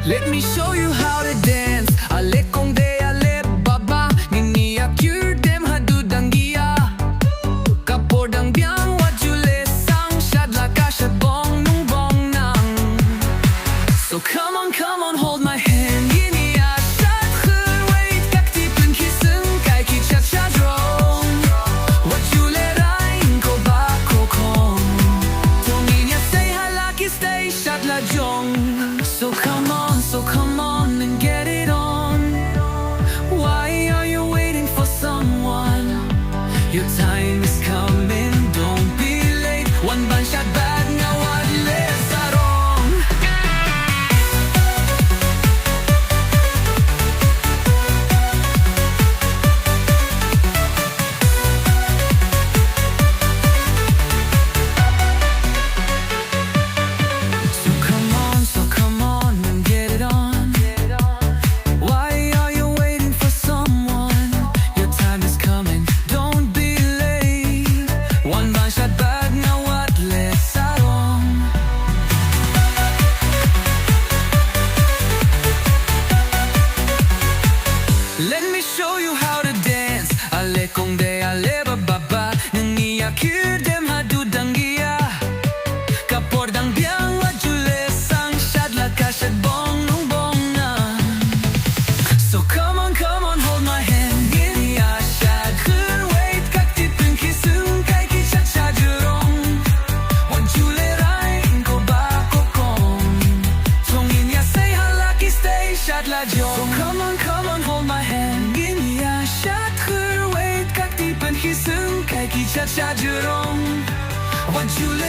Let me show you how to dance. Ale kong de ale baba, niniyak yurdem hadudang giya. Kapordang biang wajule sang shad laka shad Bong Nung Bong Nung. So come on, hold my hand. Yiniya shad rwai kak ti pun kisung kai ki chat chat rong. Wajule rain ko ba ko kong. Tongin ya say halaki stay shad LAJONG. So come on and get it on. Why are you waiting for someone? Your time is coming, don't be late. One ban shot bad, now what lives are wrong. So come on and get it on. Why are you waiting for someone? Your time is coming, don't be late. One ban shot bad, now what lives are wrong. Let me show you how to dance. Ale kong de ale bababa, nangiyak yurdem hadudang giya. Kapordang biang wajule sang shad laka shad Bong Nung Bong Nung. So come on, hold my hand. Yiniya shad rwai kak ti pun kisung kai ki chat chat rong. Wajule rain ko ba ko kong. Tongin ya say halaki stay shad LAJONG. So come on, hold my hand. Yiniya shad rwai kak ti pun kisung kai ki chat chat rong. Wajule